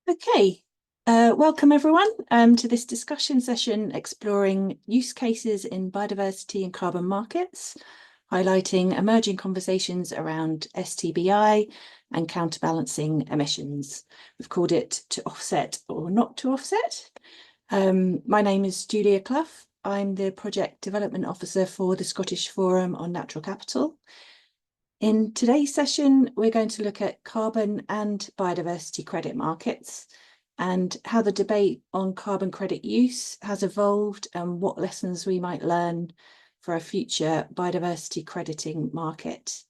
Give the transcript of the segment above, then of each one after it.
Okay, welcome everyone to this discussion session exploring use cases in biodiversity and carbon markets, highlighting emerging conversations around STBI and counterbalancing emissions. We've called it To Offset or Not to Offset. My name is Julia Clough. I'm the Project Development Officer for the Scottish Forum on Natural Capital. In today's session, we're going to look at carbon and biodiversity credit markets and how the debate on carbon credit use has evolved and what lessons we might learn for a future biodiversity crediting market.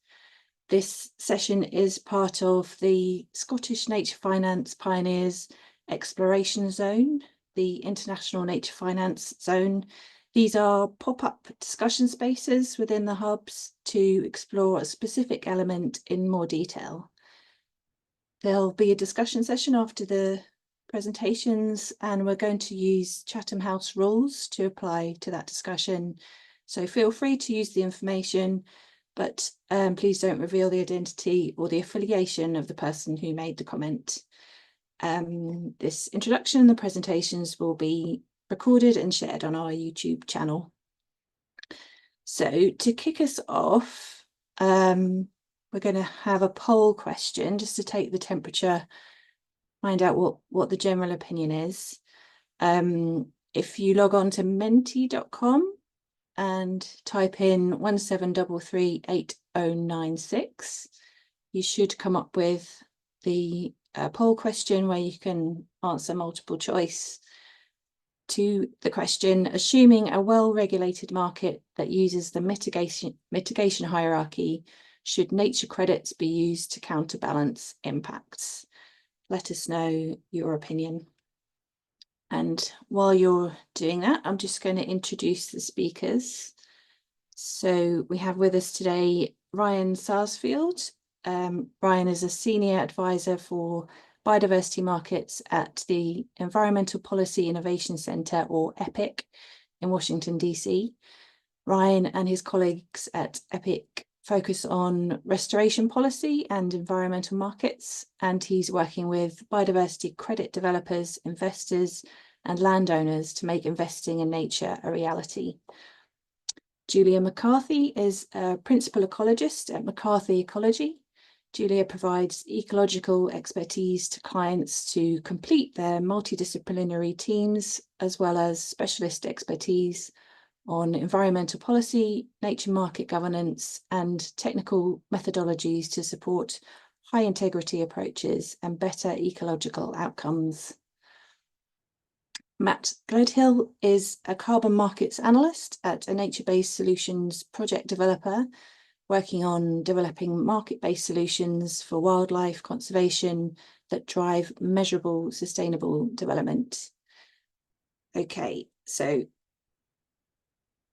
This session is part of the Scottish Nature Finance Pioneers Exploration Zone, the International Nature Finance Zone. These are pop-up discussion spaces within the hubs to explore a specific element in more detail. There'll be a discussion session after the presentations, and we're going to use Chatham House rules to apply to that discussion. So feel free to use the information, but please don't reveal the identity or the affiliation of the person who made the comment. This introduction and the presentations will be recorded and shared on our YouTube channel. So to kick us off, we're going to have a poll question just to take the temperature, find out what the general opinion is. If you log on to menti.com and type in 17338096, you should come up with the poll question where you can answer multiple choice to the question: assuming a well-regulated market that uses the mitigation hierarchy, should nature credits be used to counterbalance impacts? Let us know your opinion. And while you're doing that, I'm just going to introduce the speakers. So we have with us today Ryan Sarsfield. Ryan is a senior advisor for biodiversity markets at the Environmental Policy Innovation Center, or EPIC, in Washington, DC. Ryan and his colleagues at EPIC focus on restoration policy and environmental markets, and he's working with biodiversity credit developers, investors, and landowners to make investing in nature a reality. Julia McCarthy is a principal ecologist at McCarthy Ecology. Julia provides ecological expertise to clients to complete their multidisciplinary teams, as well as specialist expertise on environmental policy, nature market governance, and technical methodologies to support high integrity approaches and better ecological outcomes. Matt Gledhill is a carbon markets analyst at a nature-based solutions project developer, working on developing market-based solutions for wildlife conservation that drive measurable sustainable development. Okay, so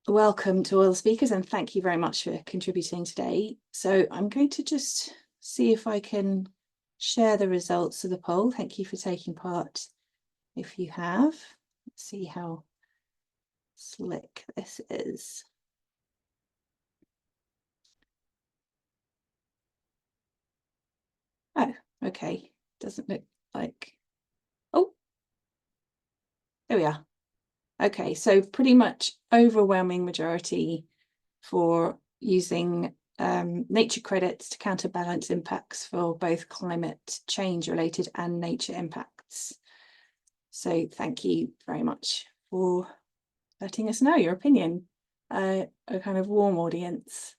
welcome to all the speakers and thank you very much for contributing today. So I'm going to just see if I can share the results of the poll. Thank you for taking part if you have. Let's see how slick this is. Oh, okay. Doesn't look like. Oh, there we are. Okay, so pretty much overwhelming majority for using nature credits to counterbalance impacts for both climate change related and nature impacts. So thank you very much for letting us know your opinion. A kind of warm audience.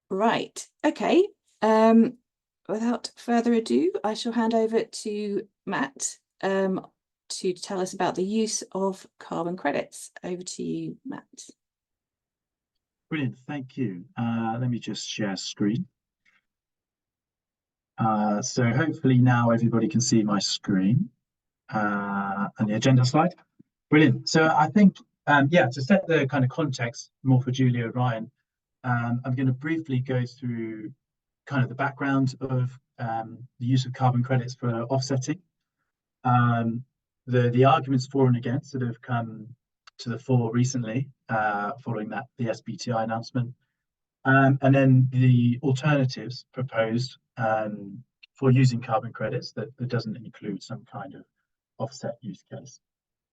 Right, okay. Without further ado, I shall hand over to Matt to tell us about the use of carbon credits. Over to you, Matt. Brilliant, thank you. Let me just share screen. So hopefully now everybody can see my screen and the agenda slide. Brilliant. So I think, yeah, to set the kind of context more for Julia and Ryan, I'm going to briefly go through kind of the background of the use of carbon credits for offsetting. The arguments for and against that have come to the fore recently following the SBTi announcement, and then the alternatives proposed for using carbon credits that doesn't include some kind of offset use case.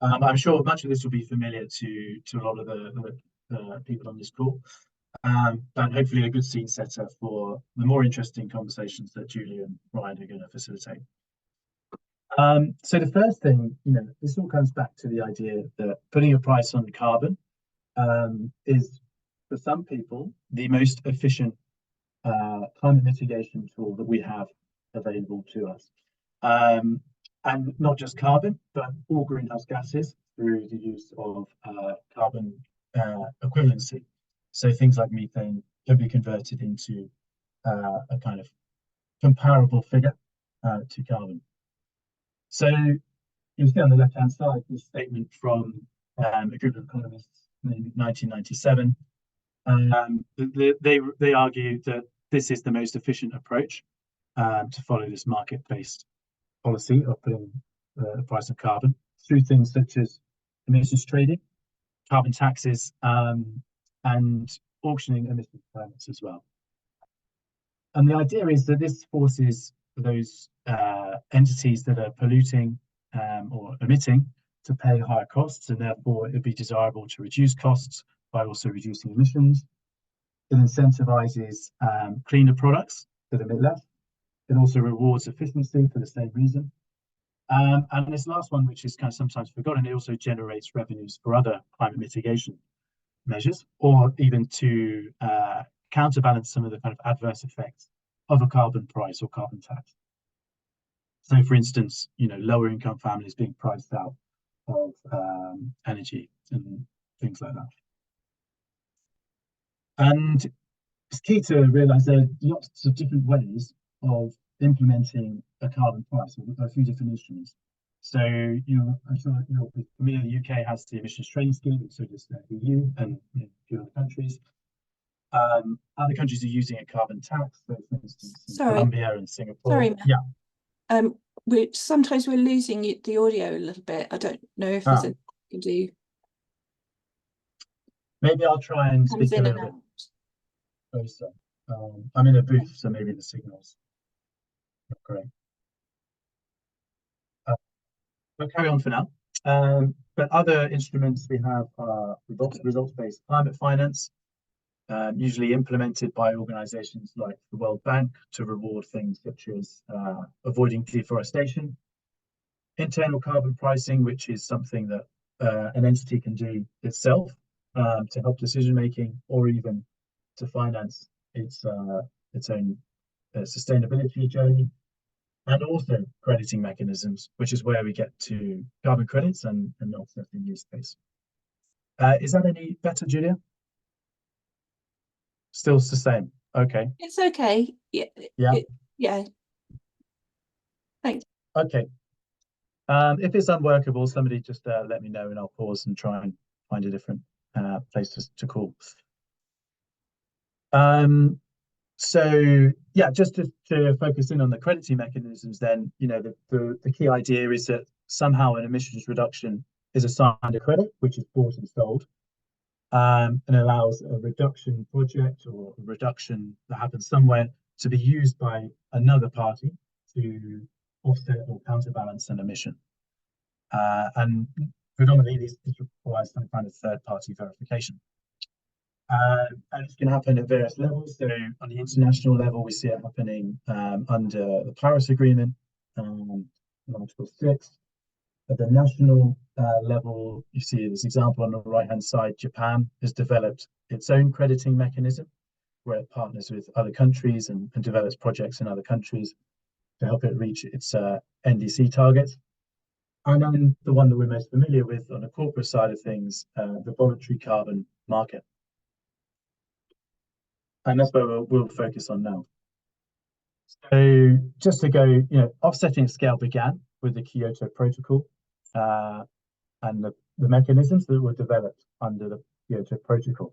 I'm sure much of this will be familiar to a lot of the people on this call, but hopefully a good scene setter for the more interesting conversations that Julia and Ryan are going to facilitate. So the first thing, this all comes back to the idea that putting a price on carbon is, for some people, the most efficient climate mitigation tool that we have available to us. And not just carbon, but all greenhouse gases through the use of carbon equivalency. So things like methane can be converted into a kind of comparable figure to carbon. So you see on the left-hand side this statement from a group of economists in 1997. They argue that this is the most efficient approach to follow this market-based policy of putting the price of carbon through things such as emissions trading, carbon taxes, and auctioning emissions permits as well. And the idea is that this forces those entities that are polluting or emitting to pay higher costs, and therefore it would be desirable to reduce costs by also reducing emissions. It incentivizes cleaner products that emit less. It also rewards efficiency for the same reason. And this last one, which is kind of sometimes forgotten, it also generates revenues for other climate mitigation measures, or even to counterbalance some of the kind of adverse effects of a carbon price or carbon tax. So, for instance, lower income families being priced out of energy and things like that. And it's key to realize there are lots of different ways of implementing a carbon price, or a few different instruments. So I'm sure you're familiar, the UK has the emissions trading scheme, and so does the EU and a few other countries. Other countries are using a carbon tax, so for instance, Colombia and Singapore. Sorry, Matt. Yeah. Sometimes we're losing the audio a little bit. I don't know if there's anything you can do. Maybe I'll try and speak a little bit closer. I'm in a booth, so maybe the signal's not great. We'll carry on for now. But other instruments we have are results-based climate finance, usually implemented by organizations like the World Bank to reward things such as avoiding deforestation, internal carbon pricing, which is something that an entity can do itself to help decision making, or even to finance its own sustainability journey, and also crediting mechanisms, which is where we get to carbon credits and offsetting use case. Is that any better, Julia? Still the same. Okay. It's okay. Yeah. Yeah. Thanks. Okay. If it's unworkable, somebody just let me know, and I'll pause and try and find a different place to call. So yeah, just to focus in on the crediting mechanisms, then the key idea is that somehow an emissions reduction is assigned a credit, which is bought and sold, and allows a reduction project or a reduction that happens somewhere to be used by another party to offset or counterbalance an emission. And predominantly, this requires some kind of third-party verification. And it's going to happen at various levels. So on the international level, we see it happening under the Paris Agreement, Article 6. At the national level, you see this example on the right-hand side. Japan has developed its own crediting mechanism, where it partners with other countries and develops projects in other countries to help it reach its NDC targets. And then the one that we're most familiar with on the corporate side of things, the voluntary carbon market. And that's where we'll focus on now. So just to go, offsetting scale began with the Kyoto Protocol and the mechanisms that were developed under the Kyoto Protocol.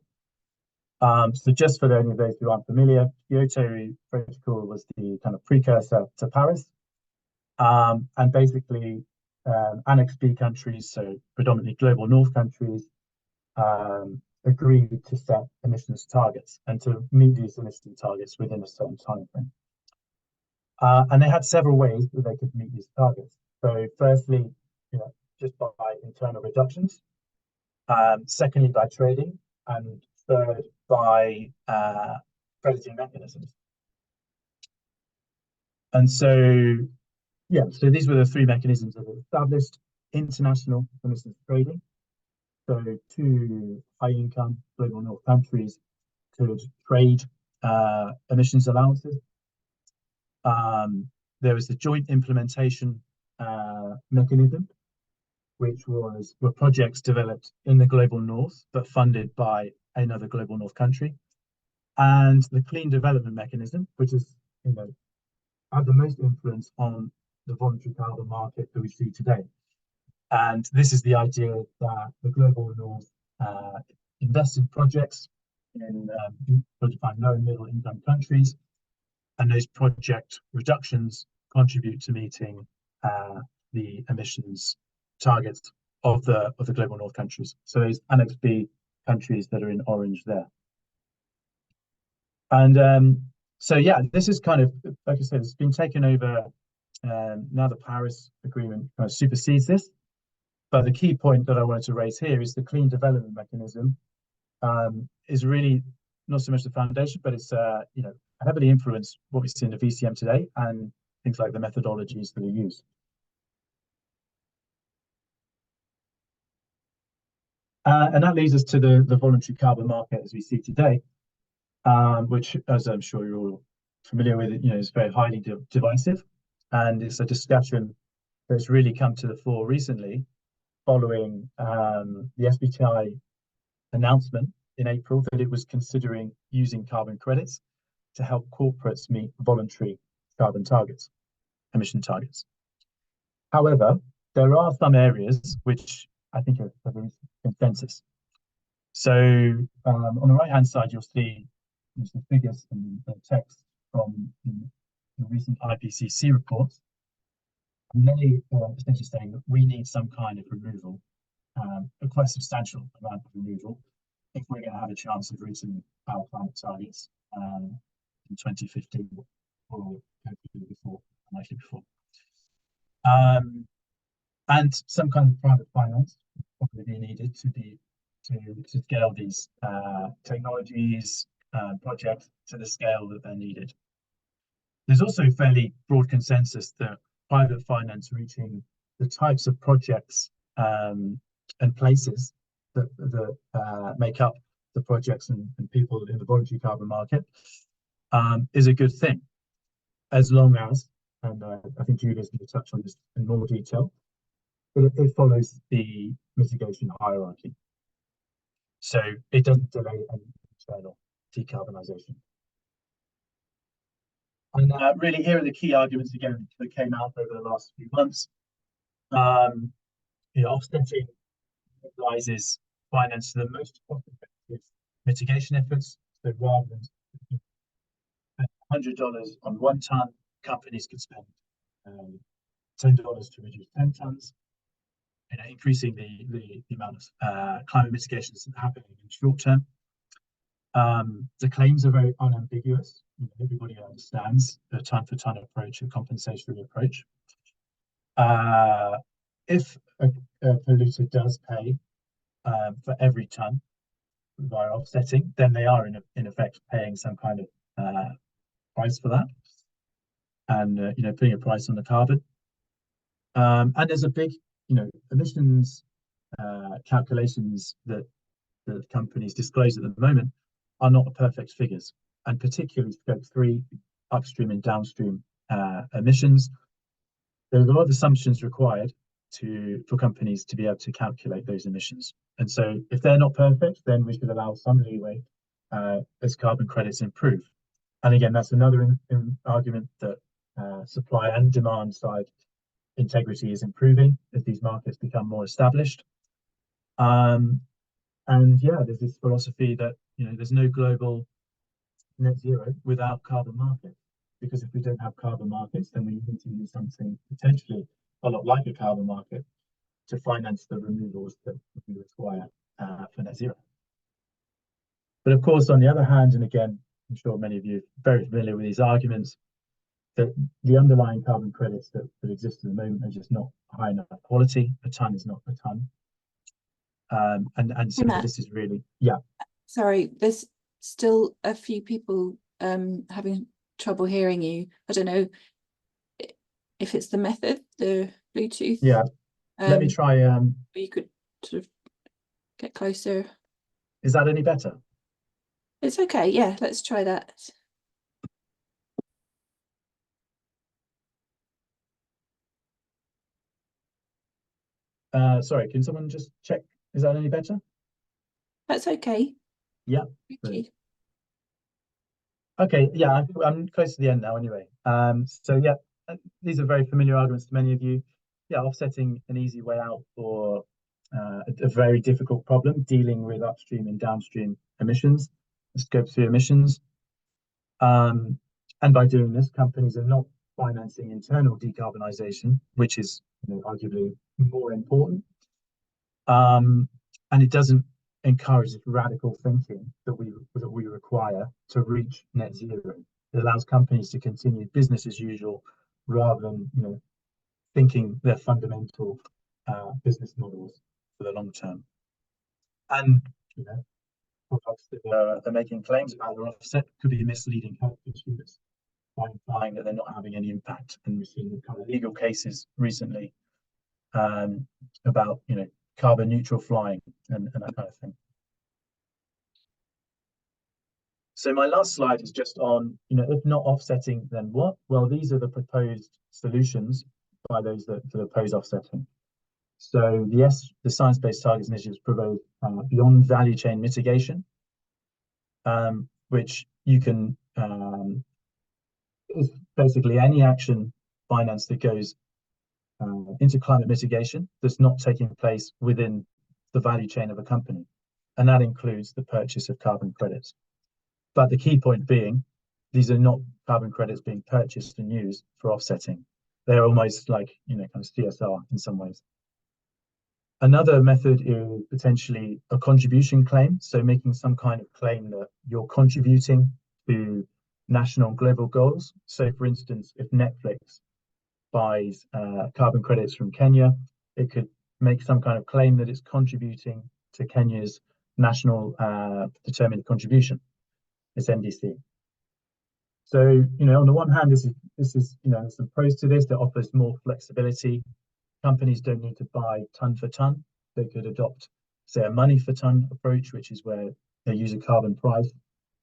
So just for any of those who aren't familiar, Kyoto Protocol was the kind of precursor to Paris. And basically, Annex B countries, so predominantly global north countries, agreed to set emissions targets and to meet these emission targets within a certain time frame. And they had several ways that they could meet these targets. So firstly, just by internal reductions. Secondly, by trading, and third, by crediting mechanisms. And so, so these were the three mechanisms that were established: international emissions trading. So two high-income global north countries could trade emissions allowances. There was the joint implementation mechanism, which were projects developed in the global north but funded by another global north country, and the clean development mechanism, which is had the most influence on the voluntary carbon market that we see today. And this is the idea that the global north invest in projects in low and middle income countries, and those project reductions contribute to meeting the emissions targets of the global north countries. So those Annex B countries that are in orange there. And so this is kind of, like I said, it's been taken over. Now the Paris Agreement kind of supersedes this. But the key point that I wanted to raise here is the clean development mechanism is really not so much the foundation, but it's heavily influenced what we see in the VCM today and things like the methodologies that are used. And that leads us to the voluntary carbon market as we see today, which, as I'm sure you're all familiar with, is very highly divisive, and it's a discussion that's really come to the fore recently, following the SBTi announcement in April that it was considering using carbon credits to help corporates meet voluntary carbon targets, emission targets. However, there are some areas which I think are a consensus. So on the right-hand side, you'll see some figures and text from the recent IPCC reports. And they are essentially saying that we need some kind of removal, a quite substantial amount of removal, if we're going to have a chance of reaching our climate targets in 2050 or hopefully before, likely before. And some kind of private finance will probably be needed to scale these technologies, projects to the scale that they're needed. There's also fairly broad consensus that private finance reaching the types of projects and places that make up the projects and people in the voluntary carbon market is a good thing, as long as, and I think Julia's going to touch on this in more detail, but it follows the mitigation hierarchy. So it doesn't delay any external decarbonisation. And really, here are the key arguments again that came out over the last few months. Offsetting utilizes finance the most cost-effective mitigation efforts. So rather than $100 on 1 ton, companies could spend $10 to reduce 10 tons, increasing the amount of climate mitigations happening in the short term. The claims are very unambiguous. Everybody understands the ton-for-ton approach, a compensatory approach. If a polluter does pay for every ton via offsetting, then they are in effect paying some kind of price for that, and putting a price on the carbon. And there's a big, emissions calculations that companies disclose at the moment are not perfect figures, and particularly scope 3 upstream and downstream emissions. There's a lot of assumptions required for companies to be able to calculate those emissions. And so if they're not perfect, then we should allow some leeway as carbon credits improve. And again, that's another argument that supply and demand side integrity is improving as these markets become more established. And there's this philosophy that there's no global net zero without carbon markets, because if we don't have carbon markets, then we need to use something potentially a lot like a carbon market to finance the removals that we require for net zero. But of course, on the other hand, and again, I'm sure many of you are very familiar with these arguments, the underlying carbon credits that exist at the moment are just not high enough quality. A ton is not a ton. And so Matt, this is really, yeah. sorry, there's still a few people having trouble hearing you. I don't know if it's the method, the Bluetooth. Yeah, let me try. You could sort of get closer. Is that any better? It's okay. Yeah, let's try that. Sorry, can someone just check? Is that any better? That's okay. Yeah. Thank you. Okay, yeah, I think I'm close to the end now anyway. So yeah, these are very familiar arguments to many of you. Yeah, offsetting an easy way out for a very difficult problem, dealing with upstream and downstream emissions, Scope 3 emissions. And by doing this, companies are not financing internal decarbonisation, which is arguably more important. And it doesn't encourage radical thinking that we require to reach net zero. It allows companies to continue business as usual rather than thinking their fundamental business models for the long term. And products that are making claims about their offset could be misleading consumers by implying that they're not having any impact. And we've seen kind of legal cases recently about carbon neutral flying and that kind of thing. So my last slide is just on, if not offsetting, then what? Well, these are the proposed solutions by those that oppose offsetting. So the Science Based Targets Initiative proposed beyond value chain mitigation, which you can is basically any action finance that goes into climate mitigation that's not taking place within the value chain of a company. And that includes the purchase of carbon credits. But the key point being, these are not carbon credits being purchased and used for offsetting. They're almost like, kind of CSR in some ways. Another method is potentially a contribution claim. So making some kind of claim that you're contributing to national and global goals. So for instance, if Netflix buys carbon credits from Kenya, it could make some kind of claim that it's contributing to Kenya's national determined contribution, its NDC. So, on the one hand, this is some pros to this that offers more flexibility. Companies don't need to buy ton for ton. They could adopt, say, a money for ton approach, which is where they use a carbon price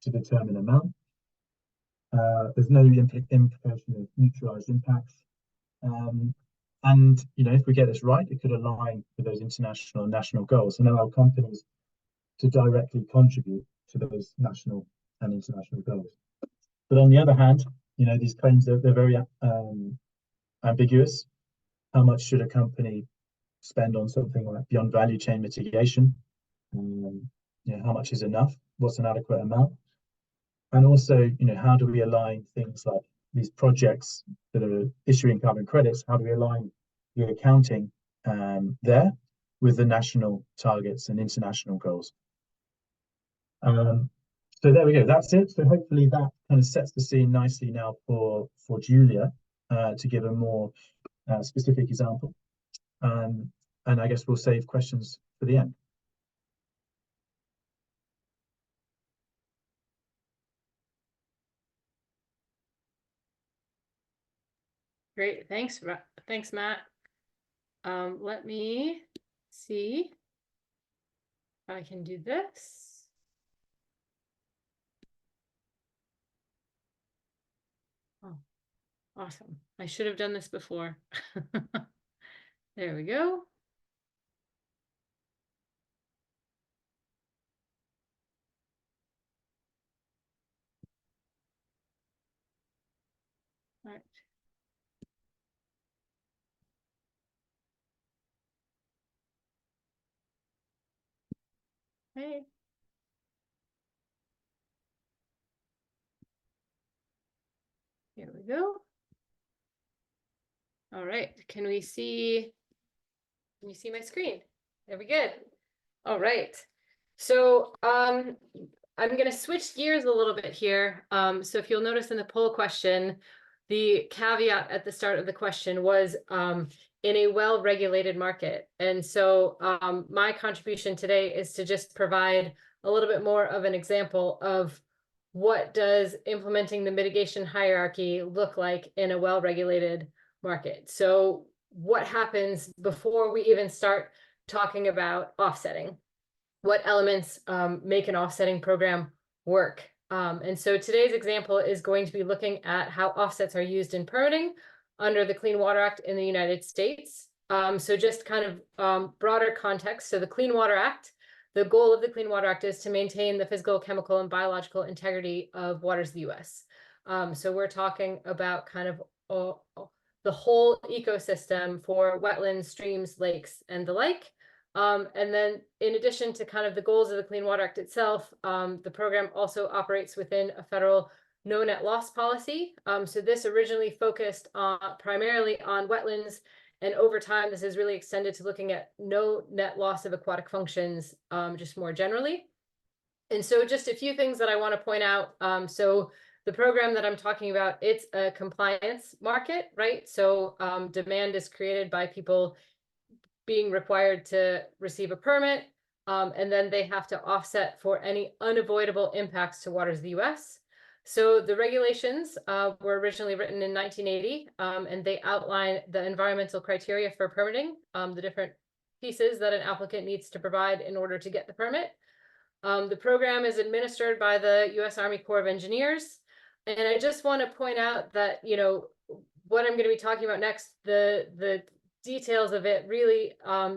to determine amount. There's no implication of neutralized impacts. And if we get this right, it could align with those international and national goals and allow companies to directly contribute to those national and international goals. But on the other hand, these claims they're very ambiguous. How much should a company spend on something like beyond value chain mitigation? How much is enough? What's an adequate amount? And also, how do we align things like these projects that are issuing carbon credits? How do we align the accounting there with the national targets and international goals? So there we go. That's it. So hopefully that kind of sets the scene nicely now for Julia to give a more specific example. And I guess we'll save questions for the end. Great, thanks, Matt. Let me see if I can do this. Oh, awesome. I should have done this before. There we go. All right. Hey. Here we go. All right, can you see my screen? There we go. All right. So I'm going to switch gears a little bit here. So if you'll notice in the poll question, the caveat at the start of the question was in a well-regulated market. And so my contribution today is to just provide a little bit more of an example of what does implementing the mitigation hierarchy look like in a well-regulated market. So what happens before we even start talking about offsetting? What elements make an offsetting program work? And so today's example is going to be looking at how offsets are used in permitting under the Clean Water Act in the United States. So just kind of broader context. So the Clean Water Act, the goal of the Clean Water Act is to maintain the physical, chemical, and biological integrity of waters of the US. So we're talking about kind of the whole ecosystem for wetlands, streams, lakes, and the like. And then in addition to kind of the goals of the Clean Water Act itself, the program also operates within a federal no net loss policy. So this originally focused primarily on wetlands, and over time, this is really extended to looking at no net loss of aquatic functions, just more generally. And so just a few things that I want to point out. So the program that I'm talking about, it's a compliance market, right? So demand is created by people being required to receive a permit, and then they have to offset for any unavoidable impacts to waters of the US. So the regulations were originally written in 1980, and they outline the environmental criteria for permitting, the different pieces that an applicant needs to provide in order to get the permit. The program is administered by the US Army Corps of Engineers. And I just want to point out that, you know, what I'm going to be talking about next, the details of it really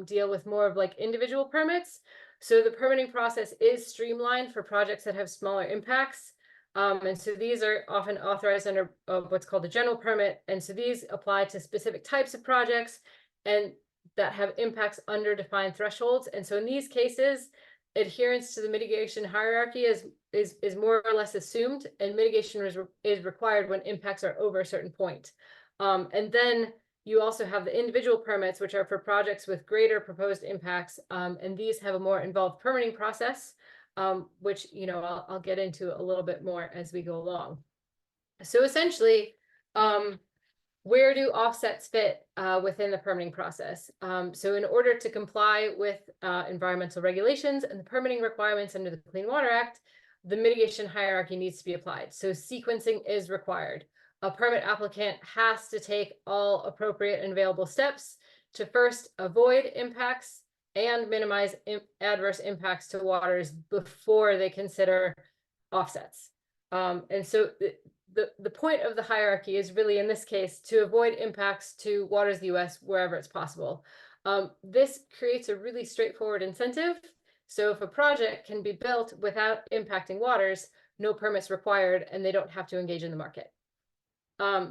deal with more of like individual permits. So the permitting process is streamlined for projects that have smaller impacts. And so these are often authorized under what's called a general permit. And so these apply to specific types of projects and that have impacts under defined thresholds. And so in these cases, adherence to the mitigation hierarchy is more or less assumed, and mitigation is required when impacts are over a certain point. And then you also have the individual permits, which are for projects with greater proposed impacts, and these have a more involved permitting process, which, you know, I'll get into a little bit more as we go along. So essentially, where do offsets fit within the permitting process? So in order to comply with environmental regulations and the permitting requirements under the Clean Water Act, the mitigation hierarchy needs to be applied. So sequencing is required. A permit applicant has to take all appropriate and available steps to first avoid impacts and minimize adverse impacts to waters before they consider offsets. And so the point of the hierarchy is really, in this case, to avoid impacts to waters of the US wherever it's possible. This creates a really straightforward incentive. So if a project can be built without impacting waters, no permits required, and they don't have to engage in the market.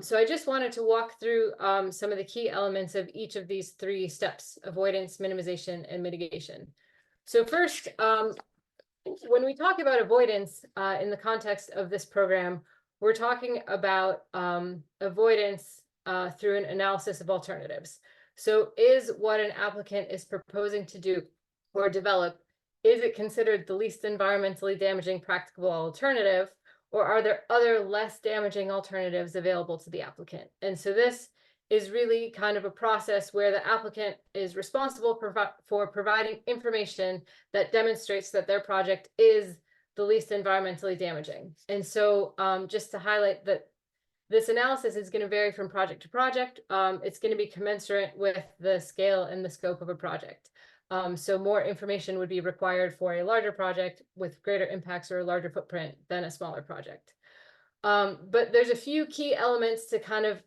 So I just wanted to walk through some of the key elements of each of these three steps: avoidance, minimization, and mitigation. So first, when we talk about avoidance in the context of this program, we're talking about avoidance through an analysis of alternatives. So is what an applicant is proposing to do or develop, is it considered the least environmentally damaging practicable alternative? Or are there other less damaging alternatives available to the applicant? And so this is really kind of a process where the applicant is responsible for providing information that demonstrates that their project is the least environmentally damaging. And so just to highlight that this analysis is going to vary from project to project. It's going to be commensurate with the scale and the scope of a project. So more information would be required for a larger project with greater impacts or a larger footprint than a smaller project. But there's a few key elements to kind of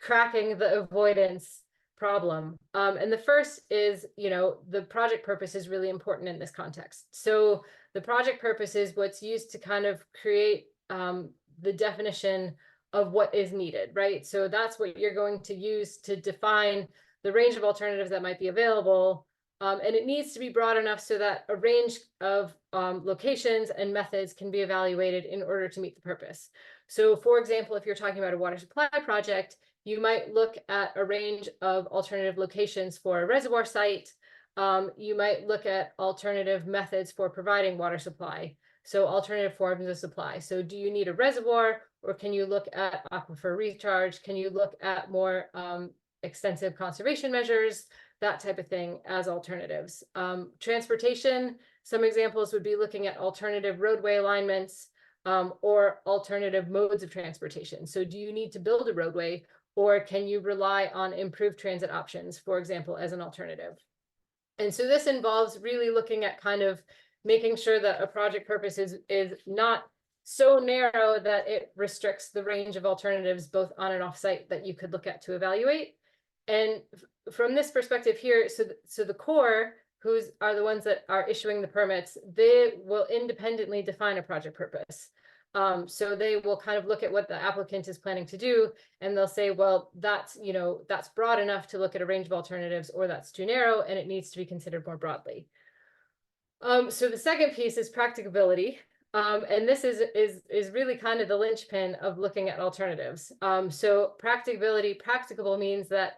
cracking the avoidance problem. And the first is, you know, the project purpose is really important in this context. So the project purpose is what's used to kind of create the definition of what is needed, right? So that's what you're going to use to define the range of alternatives that might be available. And it needs to be broad enough so that a range of locations and methods can be evaluated in order to meet the purpose. So for example, if you're talking about a water supply project, you might look at a range of alternative locations for a reservoir site. You might look at alternative methods for providing water supply. So alternative forms of supply. So do you need a reservoir, or can you look at aquifer recharge? Can you look at more extensive conservation measures, that type of thing as alternatives? Transportation, some examples would be looking at alternative roadway alignments or alternative modes of transportation. So do you need to build a roadway, or can you rely on improved transit options, for example, as an alternative? And so this involves really looking at kind of making sure that a project purpose is not so narrow that it restricts the range of alternatives both on and off site that you could look at to evaluate. And from this perspective here, so the Corps, who's are the ones that are issuing the permits, they will independently define a project purpose. So they will kind of look at what the applicant is planning to do, and they'll say, well, that's, you know, that's broad enough to look at a range of alternatives, or that's too narrow and it needs to be considered more broadly. So the second piece is practicability. And this is really kind of the linchpin of looking at alternatives. So practicable means that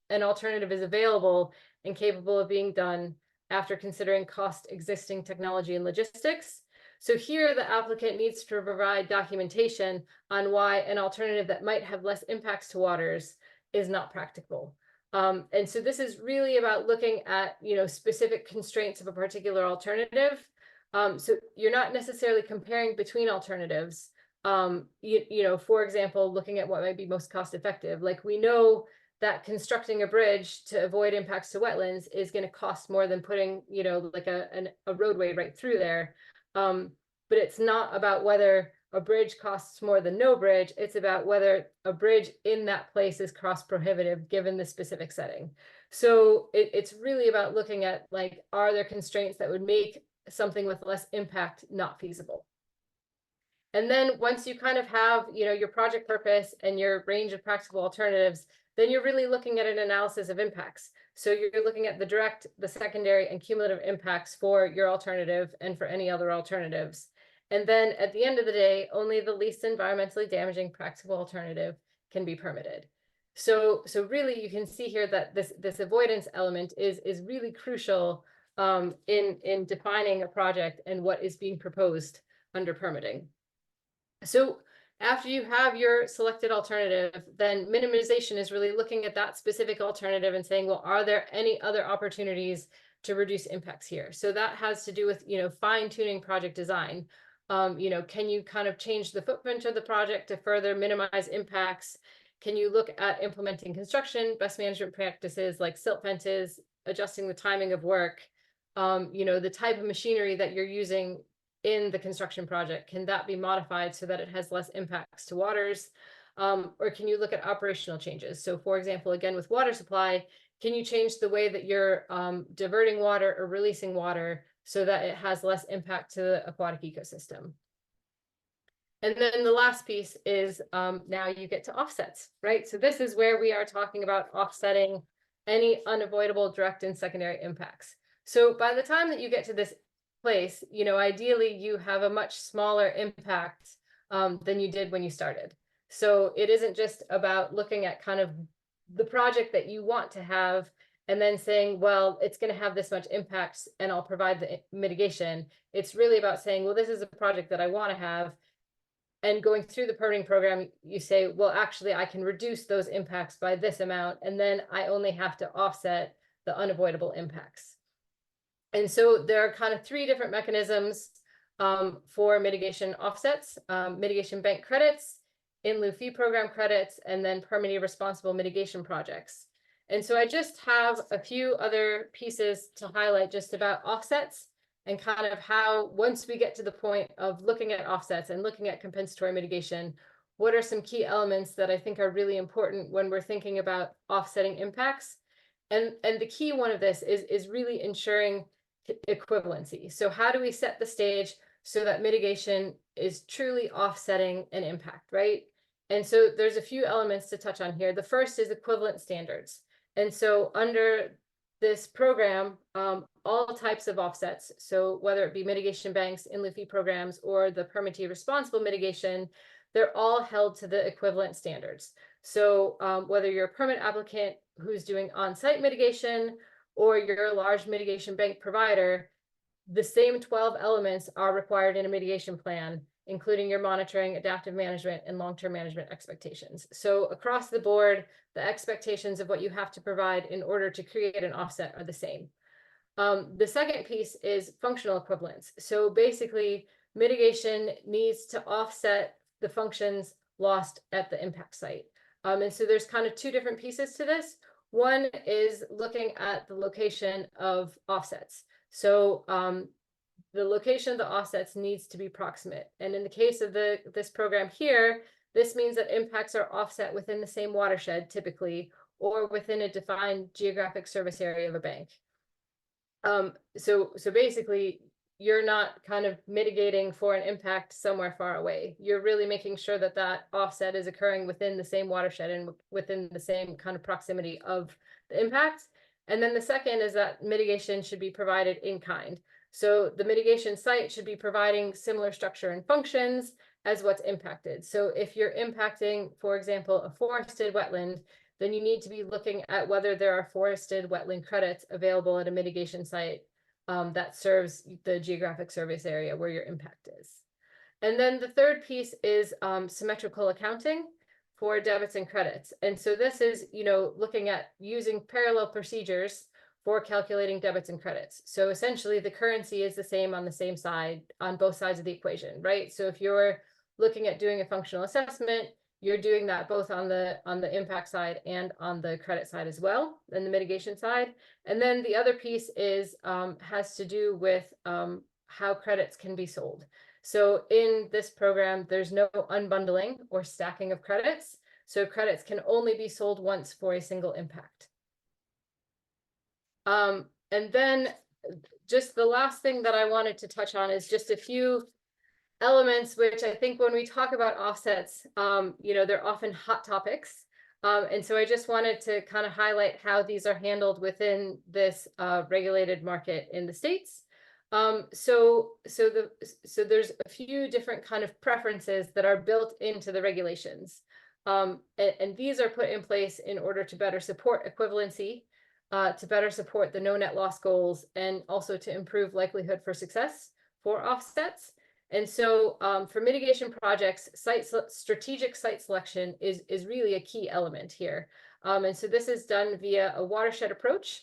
an alternative is available and capable of being done after considering cost, existing technology, and logistics. So here the applicant needs to provide documentation on why an alternative that might have less impacts to waters is not practicable. And so this is really about looking at, you know, specific constraints of a particular alternative. So you're not necessarily comparing between alternatives. You know, for example, looking at what might be most cost effective. Like, we know that constructing a bridge to avoid impacts to wetlands is going to cost more than putting, you know, like a roadway right through there. But it's not about whether a bridge costs more than no bridge. It's about whether a bridge in that place is cost prohibitive given the specific setting. So it's really about looking at, like, are there constraints that would make something with less impact not feasible? And then once you kind of have, you know, your project purpose and your range of practical alternatives, then you're really looking at an analysis of impacts. So you're looking at the direct, the secondary, and cumulative impacts for your alternative and for any other alternatives. And then at the end of the day, only the least environmentally damaging practical alternative can be permitted. So really you can see here that this avoidance element is really crucial in defining a project and what is being proposed under permitting. So after you have your selected alternative, then minimization is really looking at that specific alternative and saying, well, are there any other opportunities to reduce impacts here? So that has to do with, you know, fine-tuning project design. You know, can you kind of change the footprint of the project to further minimize impacts? Can you look at implementing construction best management practices like silt fences, adjusting the timing of work, you know, the type of machinery that you're using in the construction project, can that be modified so that it has less impacts to waters? Or can you look at operational changes? So for example, again, with water supply, can you change the way that you're diverting water or releasing water so that it has less impact to the aquatic ecosystem? And then the last piece is now you get to offsets, right? So this is where we are talking about offsetting any unavoidable direct and secondary impacts. So by the time that you get to this place, you know, ideally you have a much smaller impact than you did when you started. So it isn't just about looking at kind of the project that you want to have and then saying, well, it's going to have this much impact and I'll provide the mitigation. It's really about saying, well, this is a project that I want to have. And going through the permitting program, you say, well, actually, I can reduce those impacts by this amount, and then I only have to offset the unavoidable impacts. And so there are kind of three different mechanisms for mitigation offsets: mitigation bank credits, in lieu fee program credits, and then permitting responsible mitigation projects. And so I just have a few other pieces to highlight just about offsets and kind of how, once we get to the point of looking at offsets and looking at compensatory mitigation, what are some key elements that I think are really important when we're thinking about offsetting impacts? And the key one of this is really ensuring equivalency. So how do we set the stage so that mitigation is truly offsetting an impact, right? And so there's a few elements to touch on here. The first is equivalent standards. And so under this program, all types of offsets, so whether it be mitigation banks, in lieu fee programs, or the permittee responsible mitigation, they're all held to the equivalent standards. So whether you're a permit applicant who's doing on-site mitigation or you're a large mitigation bank provider, the same 12 elements are required in a mitigation plan, including your monitoring, adaptive management, and long-term management expectations. So across the board, the expectations of what you have to provide in order to create an offset are the same. The second piece is functional equivalence. So basically, mitigation needs to offset the functions lost at the impact site. And so there's kind of two different pieces to this. One is looking at the location of offsets. So the location of the offsets needs to be proximate. And in the case of this program here, this means that impacts are offset within the same watershed typically, or within a defined geographic service area of a bank. So basically, you're not kind of mitigating for an impact somewhere far away. You're really making sure that that offset is occurring within the same watershed and within the same kind of proximity of the impact. And then the second is that mitigation should be provided in kind. So the mitigation site should be providing similar structure and functions as what's impacted. So if you're impacting, for example, a forested wetland, then you need to be looking at whether there are forested wetland credits available at a mitigation site that serves the geographic service area where your impact is. And then the third piece is symmetrical accounting for debits and credits. And so this is, looking at using parallel procedures for calculating debits and credits. So essentially the currency is the same on the same side, on both sides of the equation, right? So if you're looking at doing a functional assessment, you're doing that both on the impact side and on the credit side as well, and the mitigation side. And then the other piece is has to do with how credits can be sold. So in this program, there's no unbundling or stacking of credits. So credits can only be sold once for a single impact. And then just the last thing that I wanted to touch on is just a few elements, which I think when we talk about offsets, they're often hot topics. And so I just wanted to kind of highlight how these are handled within this regulated market in the States. So there's a few different kind of preferences that are built into the regulations. And these are put in place in order to better support equivalency, to better support the no net loss goals, and also to improve likelihood for success for offsets. And so for mitigation projects, strategic site selection is really a key element here. And so this is done via a watershed approach,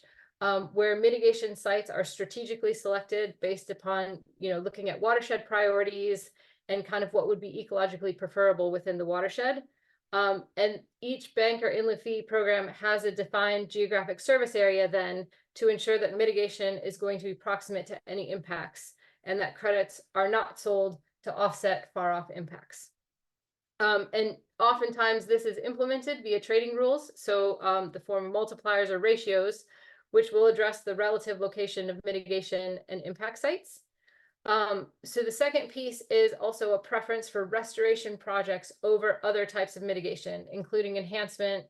where mitigation sites are strategically selected based upon, looking at watershed priorities and kind of what would be ecologically preferable within the watershed. And each bank or inland fee program has a defined geographic service area then to ensure that mitigation is going to be proximate to any impacts, and that credits are not sold to offset far off impacts. And oftentimes this is implemented via trading rules. So the form of multipliers or ratios, which will address the relative location of mitigation and impact sites. So the second piece is also a preference for restoration projects over other types of mitigation, including enhancement,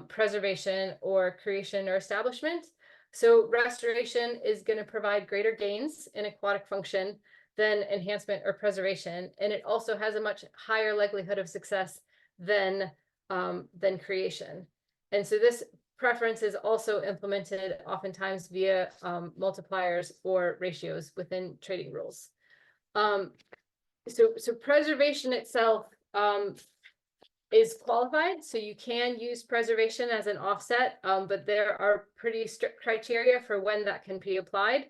preservation, or creation or establishment. So restoration is going to provide greater gains in aquatic function than enhancement or preservation, and it also has a much higher likelihood of success than creation. And so this preference is also implemented oftentimes via multipliers or ratios within trading rules. So preservation itself is qualified, so you can use preservation as an offset, but there are pretty strict criteria for when that can be applied.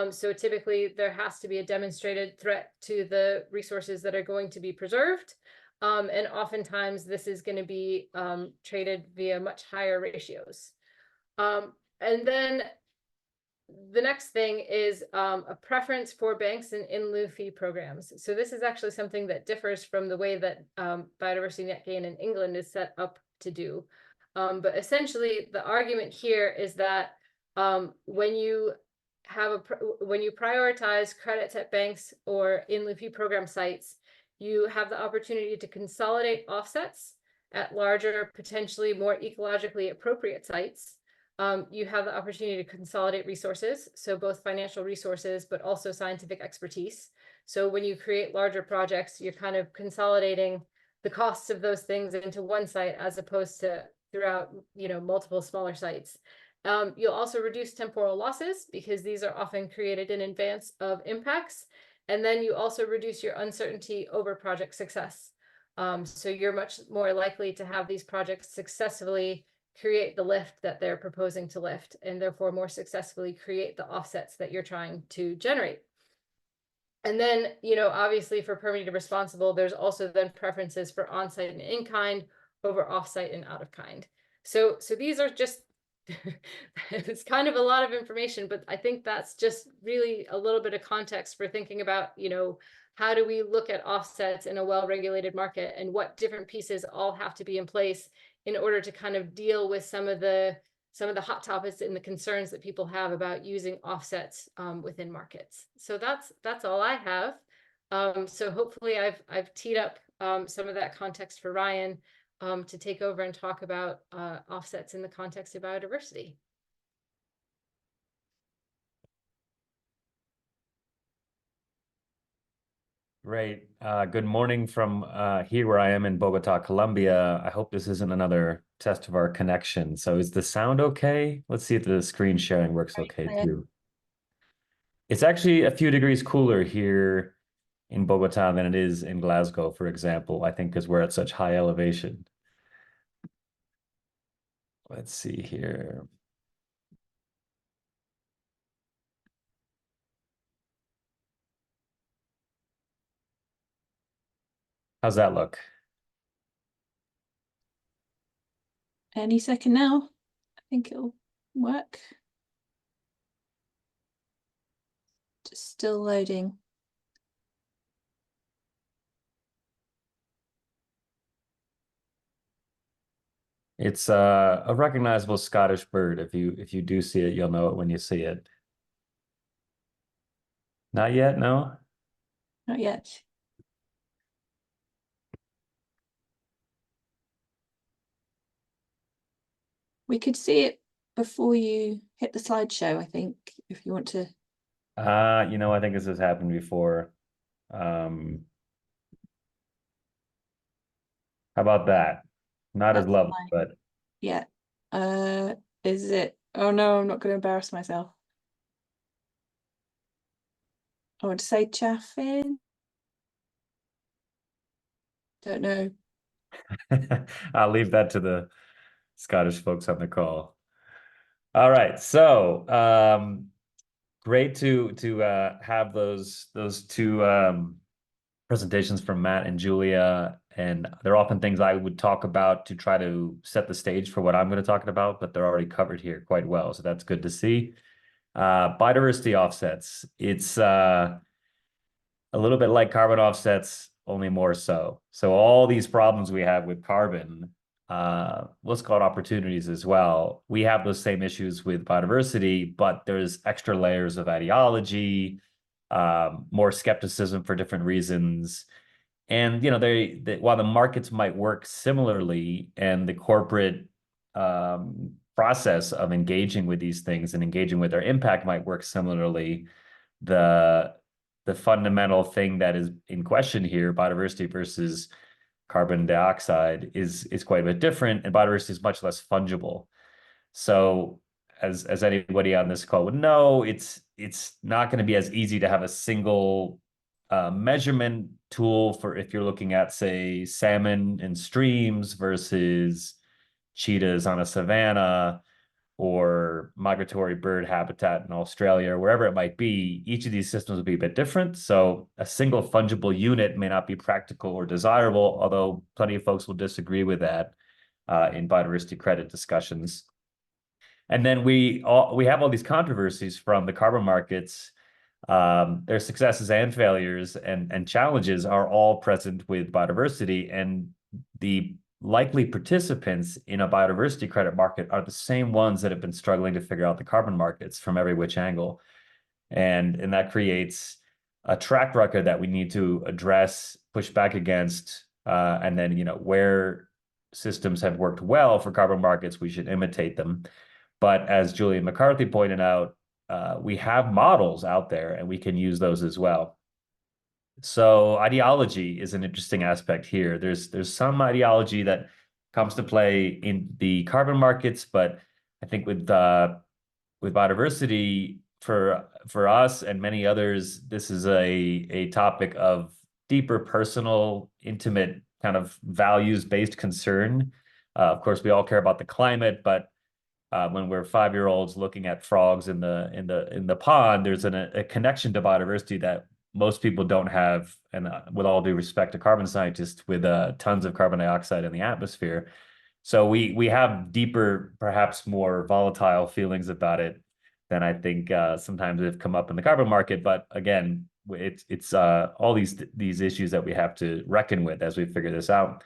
So typically there has to be a demonstrated threat to the resources that are going to be preserved. And oftentimes this is going to be traded via much higher ratios. And then the next thing is a preference for banks and in lieu fee programs. So this is actually something that differs from the way that biodiversity net gain in England is set up to do. But essentially the argument here is that when you prioritize credits at banks or in lieu fee program sites, you have the opportunity to consolidate offsets at larger, potentially more ecologically appropriate sites. You have the opportunity to consolidate resources, so both financial resources, but also scientific expertise. So when you create larger projects, you're kind of consolidating the costs of those things into one site as opposed to throughout, multiple smaller sites. You'll also reduce temporal losses because these are often created in advance of impacts. And then you also reduce your uncertainty over project success. So you're much more likely to have these projects successfully create the lift that they're proposing to lift, and therefore more successfully create the offsets that you're trying to generate. And then, obviously for permitted responsible, there's also then preferences for on-site and in-kind over off-site and out-of-kind. So these are just, it's kind of a lot of information, but I think that's just really a little bit of context for thinking about, how do we look at offsets in a well-regulated market, and what different pieces all have to be in place in order to kind of deal with some of the hot topics and the concerns that people have about using offsets within markets. So that's all I have. So hopefully I've teed up some of that context for Ryan to take over and talk about offsets in the context of biodiversity. Great. Good morning from here where I am in Bogota, Colombia. I hope this isn't another test of our connection. So is the sound okay? Let's see if the screen sharing works okay too. It's actually a few degrees cooler here in Bogota than it is in Glasgow, for example, I think because we're at such high elevation. Let's see here. How's that look? Any second now. I think it'll work. Just still loading. It's a recognizable Scottish bird. If you do see it, you'll know it when you see it. Not yet, no? Not yet. We could see it before you hit the slideshow, I think, if you want to. I think this has happened before. How about that? Not as That's lovely, fine. but Yeah. Is it? Oh no, I'm not going to embarrass myself. I want to say chaffin. Don't know. I'll leave that to the Scottish folks on the call. All right, so great to have those two presentations from Matt and Julia, and they're often things I would talk about to try to set the stage for what I'm going to talk about, but they're already covered here quite well, so that's good to see. Biodiversity offsets, it's a little bit like carbon offsets, only more so. So all these problems we have with carbon, let's call it opportunities as well. We have those same issues with biodiversity, but there's extra layers of ideology, more skepticism for different reasons. And, they while the markets might work similarly and the corporate process of engaging with these things and engaging with their impact might work similarly, the fundamental thing that is in question here, biodiversity versus carbon dioxide, is quite a bit different, and biodiversity is much less fungible. So as anybody on this call would know, it's not going to be as easy to have a single measurement tool for if you're looking at, say, salmon in streams versus cheetahs on a savanna, or migratory bird habitat in Australia, or wherever it might be. Each of these systems will be a bit different. So a single fungible unit may not be practical or desirable, although plenty of folks will disagree with that in biodiversity credit discussions. And then we have all these controversies from the carbon markets. Their successes and failures and challenges are all present with biodiversity, and the likely participants in a biodiversity credit market are the same ones that have been struggling to figure out the carbon markets from every which angle. And that creates a track record that we need to address, push back against, and then, where systems have worked well for carbon markets, we should imitate them. But as Julian McCarthy pointed out, we have models out there and we can use those as well. So ideology is an interesting aspect here. There's some ideology that comes to play in the carbon markets, but I think with biodiversity, for us and many others, this is a topic of deeper personal, intimate kind of values-based concern. Of course, we all care about the climate, but when we're 5-year-olds looking at frogs in the pond, there's a connection to biodiversity that most people don't have. And with all due respect to carbon scientists, with tons of carbon dioxide in the atmosphere, so we have deeper, perhaps more volatile feelings about it than I think sometimes have come up in the carbon market. But again, it's all these issues that we have to reckon with as we figure this out.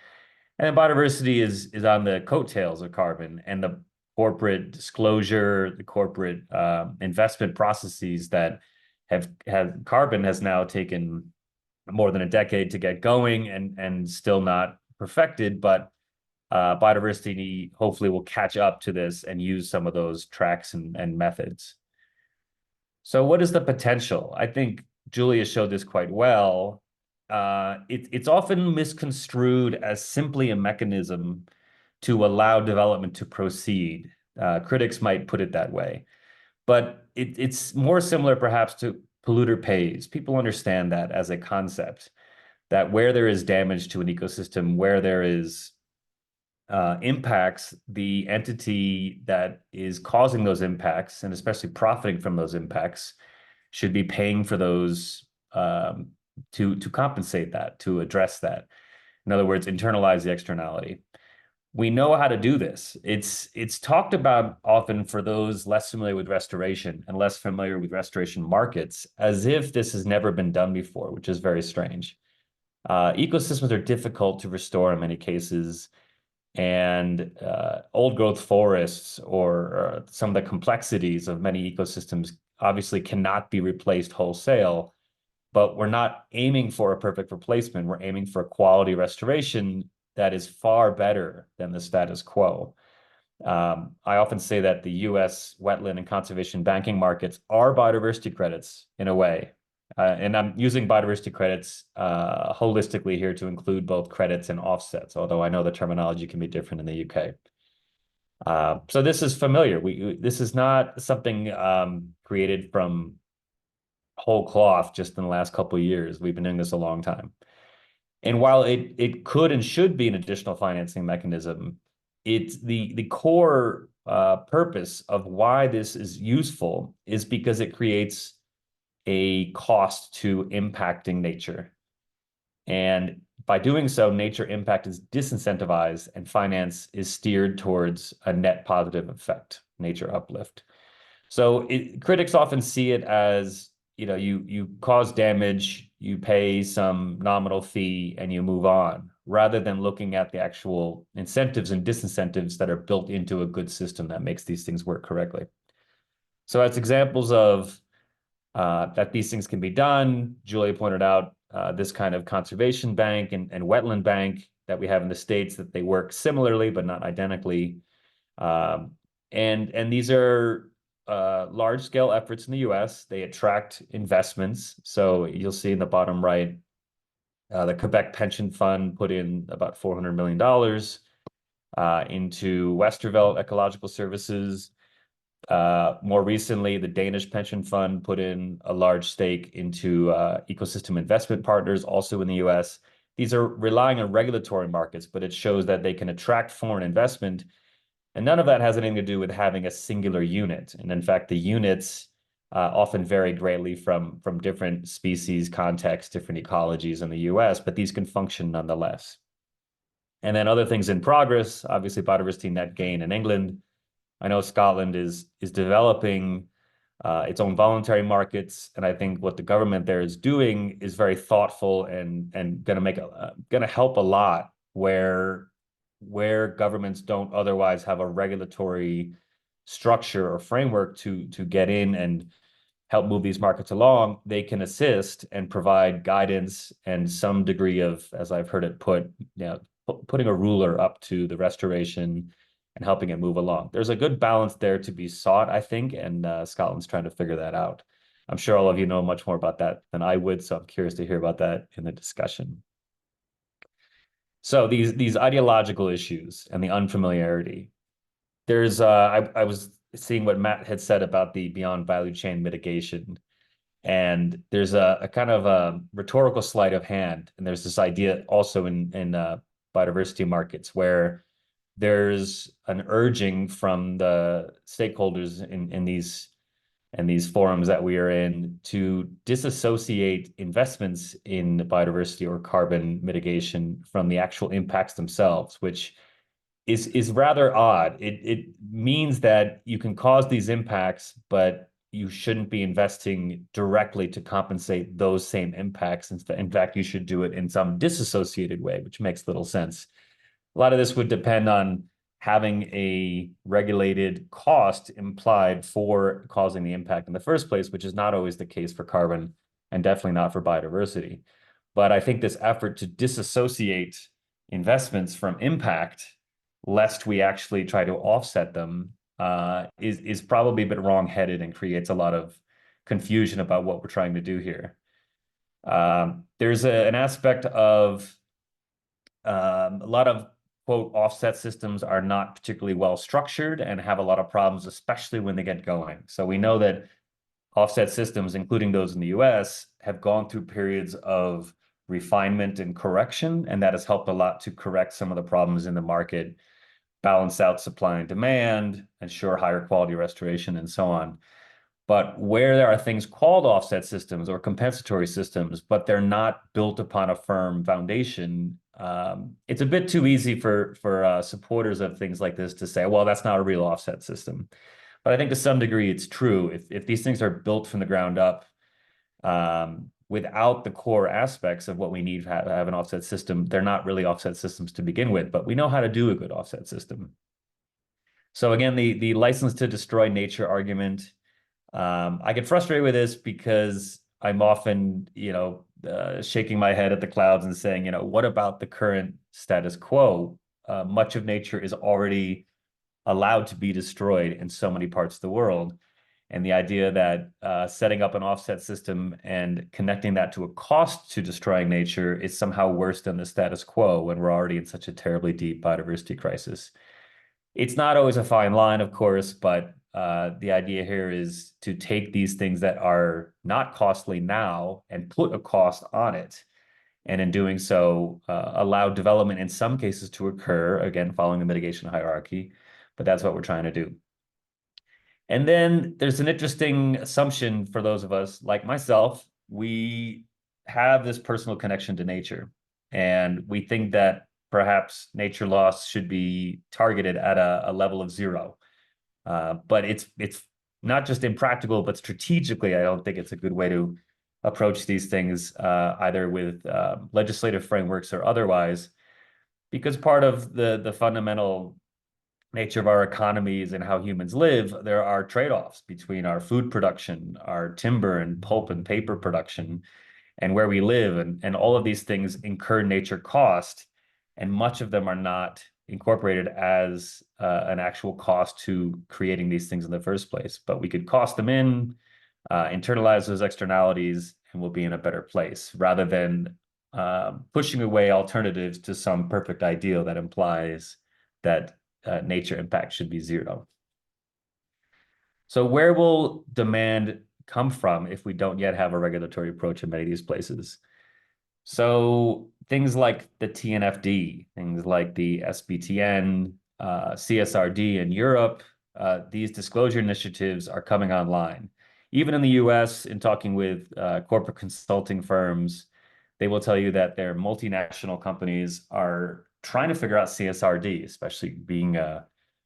And then biodiversity is on the coattails of carbon, and the corporate disclosure, the corporate investment processes that carbon has now taken more than a decade to get going and still not perfected, but biodiversity hopefully will catch up to this and use some of those tracks and methods. So what is the potential? I think Julia showed this quite well. It's often misconstrued as simply a mechanism to allow development to proceed. Critics might put it that way, but it's more similar perhaps to polluter pays. People understand that as a concept, that where there is damage to an ecosystem, where there is impacts, the entity that is causing those impacts, and especially profiting from those impacts, should be paying for those to compensate that, to address that. In other words, internalize the externality. We know how to do this. It's talked about often for those less familiar with restoration and less familiar with restoration markets, as if this has never been done before, which is very strange. Ecosystems are difficult to restore in many cases, and old growth forests or some of the complexities of many ecosystems obviously cannot be replaced wholesale, but we're not aiming for a perfect replacement. We're aiming for quality restoration that is far better than the status quo. I often say that the US wetland and conservation banking markets are biodiversity credits in a way. And I'm using biodiversity credits holistically here to include both credits and offsets, although I know the terminology can be different in the UK. So this is familiar. This is not something created from whole cloth just in the last couple of years. We've been doing this a long time. And while it could and should be an additional financing mechanism, it's the core purpose of why this is useful is because it creates a cost to impacting nature. And by doing so, nature impact is disincentivized and finance is steered towards a net positive effect, nature uplift. So critics often see it as, you cause damage, you pay some nominal fee, and you move on, rather than looking at the actual incentives and disincentives that are built into a good system that makes these things work correctly. So as examples of that these things can be done, Julia pointed out this kind of conservation bank and wetland bank that we have in the States, that they work similarly but not identically. And these are large-scale efforts in the US. They attract investments. So you'll see in the bottom right, the Quebec Pension Fund put in about $400 million into Westervelt Ecological Services. More recently, the Danish Pension Fund put in a large stake into Ecosystem Investment Partners, also in the US. These are relying on regulatory markets, but it shows that they can attract foreign investment. And none of that has anything to do with having a singular unit. And in fact, the units often vary greatly from different species, contexts, different ecologies in the US, but these can function nonetheless. And then other things in progress, obviously biodiversity net gain in England. I know Scotland is developing its own voluntary markets, and I think what the government there is doing is very thoughtful and gonna help a lot where governments don't otherwise have a regulatory structure or framework to get in and help move these markets along. They can assist and provide guidance and some degree of, as I've heard it put, putting a ruler up to the restoration and helping it move along. There's a good balance there to be sought, I think, and Scotland's trying to figure that out. I'm sure all of you know much more about that than I would, so I'm curious to hear about that in the discussion. So these ideological issues and the unfamiliarity. there's I was seeing what Matt had said about the beyond value chain mitigation, and there's a kind of a rhetorical sleight of hand, and there's this idea also in biodiversity markets where there's an urging from the stakeholders in these forums that we are in to disassociate investments in biodiversity or carbon mitigation from the actual impacts themselves, which is rather odd. It means that you can cause these impacts, but you shouldn't be investing directly to compensate those same impacts. In fact, you should do it in some disassociated way, which makes little sense. A lot of this would depend on having a regulated cost implied for causing the impact in the first place, which is not always the case for carbon and definitely not for biodiversity. But I think this effort to disassociate investments from impact, lest we actually try to offset them, is probably a bit wrong-headed and creates a lot of confusion about what we're trying to do here. There's an aspect of a lot of quote offset systems are not particularly well structured and have a lot of problems, especially when they get going. So we know that offset systems, including those in the US, have gone through periods of refinement and correction, and that has helped a lot to correct some of the problems in the market, balance out supply and demand, ensure higher quality restoration, and so on. But where there are things called offset systems or compensatory systems, but they're not built upon a firm foundation, it's a bit too easy for supporters of things like this to say, well, that's not a real offset system. But I think to some degree it's true. If these things are built from the ground up without the core aspects of what we need to have an offset system, they're not really offset systems to begin with, but we know how to do a good offset system. So again, the license to destroy nature argument, I get frustrated with this because I'm often, shaking my head at the clouds and saying, what about the current status quo? Much of nature is already allowed to be destroyed in so many parts of the world. And the idea that setting up an offset system and connecting that to a cost to destroying nature is somehow worse than the status quo when we're already in such a terribly deep biodiversity crisis. It's not always a fine line, of course, but the idea here is to take these things that are not costly now and put a cost on it. And in doing so, allow development in some cases to occur, again, following the mitigation hierarchy, but that's what we're trying to do. And then there's an interesting assumption for those of us like myself. We have this personal connection to nature, and we think that perhaps nature loss should be targeted at a level of 0. But it's not just impractical, but strategically, I don't think it's a good way to approach these things, either with legislative frameworks or otherwise, because part of the fundamental nature of our economies and how humans live, there are trade-offs between our food production, our timber and pulp and paper production, and where we live, and all of these things incur nature cost, and much of them are not incorporated as an actual cost to creating these things in the first place. But we could cost them in, internalize those externalities, and we'll be in a better place, rather than pushing away alternatives to some perfect ideal that implies that nature impact should be 0. So where will demand come from if we don't yet have a regulatory approach in many of these places? So things like the TNFD, things like the SBTN, CSRD in Europe, these disclosure initiatives are coming online. Even in the US, in talking with corporate consulting firms, they will tell you that their multinational companies are trying to figure out CSRD, especially being a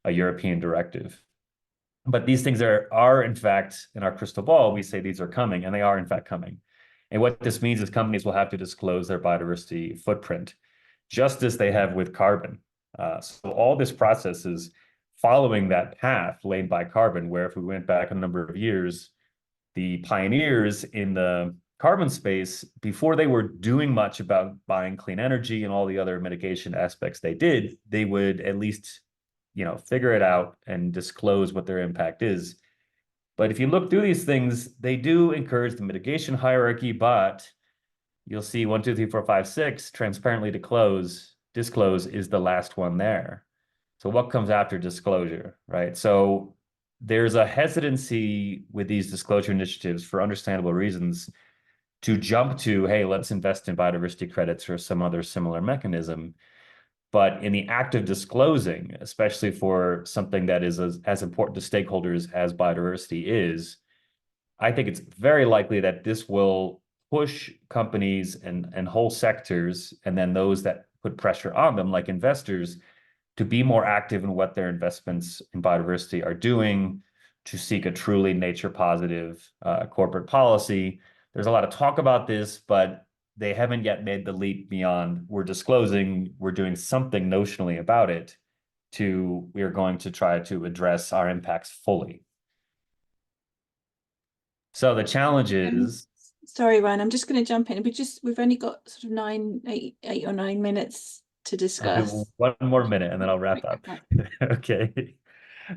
European directive. But these things are in fact, in our crystal ball, we say these are coming, and they are in fact coming. And what this means is companies will have to disclose their biodiversity footprint, just as they have with carbon. So all this process is following that path laid by carbon, where if we went back a number of years, the pioneers in the carbon space, before they were doing much about buying clean energy and all the other mitigation aspects they would at least, figure it out and disclose what their impact is. But if you look through these things, they do encourage the mitigation hierarchy, but you'll see 1, 2, 3, 4, 5, 6, transparently disclose is the last one there. So what comes after disclosure, right? So there's a hesitancy with these disclosure initiatives for understandable reasons to jump to, hey, let's invest in biodiversity credits or some other similar mechanism. But in the act of disclosing, especially for something that is as important to stakeholders as biodiversity is, I think it's very likely that this will push companies and whole sectors, and then those that put pressure on them, like investors, to be more active in what their investments in biodiversity are doing, to seek a truly nature positive corporate policy. There's a lot of talk about this, but they haven't yet made the leap beyond we're disclosing, we're doing something notionally about it, to we are going to try to address our impacts fully. So the challenge is, Sorry, Ryan, I'm just going to jump in. We've only got sort of 8 or 9 minutes to discuss. one more minute and then I'll wrap up. Right. Okay.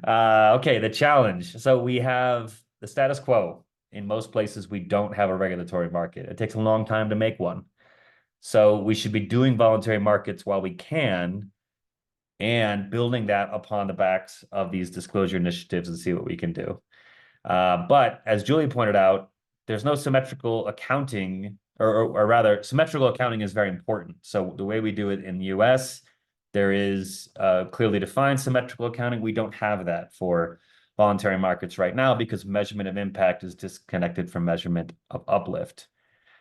Okay, the challenge. So we have the status quo. In most places, we don't have a regulatory market. It takes a long time to make one. So we should be doing voluntary markets while we can and building that upon the backs of these disclosure initiatives and see what we can do. But as Julie pointed out, there's no symmetrical accounting, or rather, symmetrical accounting is very important. So the way we do it in the US, there is clearly defined symmetrical accounting. We don't have that for voluntary markets right now because measurement of impact is disconnected from measurement of uplift.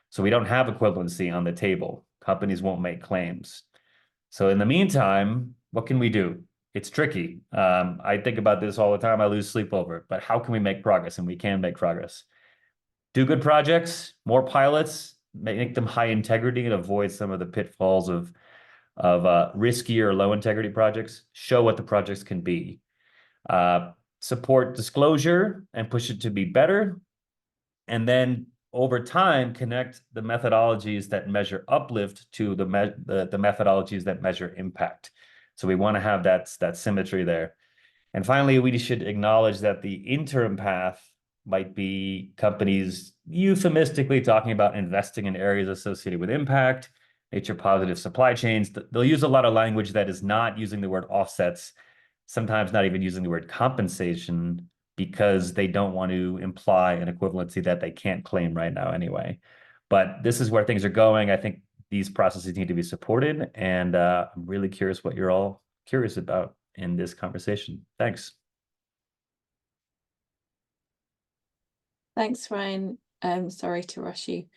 So we don't have equivalency on the table. Companies won't make claims. So in the meantime, what can we do? It's tricky. I think about this all the time. I lose sleep over it, but how can we make progress? And we can make progress. Do good projects, more pilots, make them high integrity and avoid some of the pitfalls of riskier low integrity projects. Show what the projects can be. Support disclosure and push it to be better. And then over time, connect the methodologies that measure uplift to the methodologies that measure impact. So we want to have that symmetry there. And finally, we should acknowledge that the interim path might be companies euphemistically talking about investing in areas associated with impact, nature positive supply chains. They'll use a lot of language that is not using the word offsets, sometimes not even using the word compensation, because they don't want to imply an equivalency that they can't claim right now anyway. But this is where things are going. I think these processes need to be supported, and I'm really curious what you're all curious about in this conversation. Thanks. Thanks, Ryan. Sorry to rush you.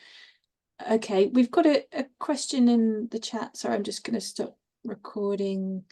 Okay, we've got a question in the chat. Sorry, I'm just going to stop recording.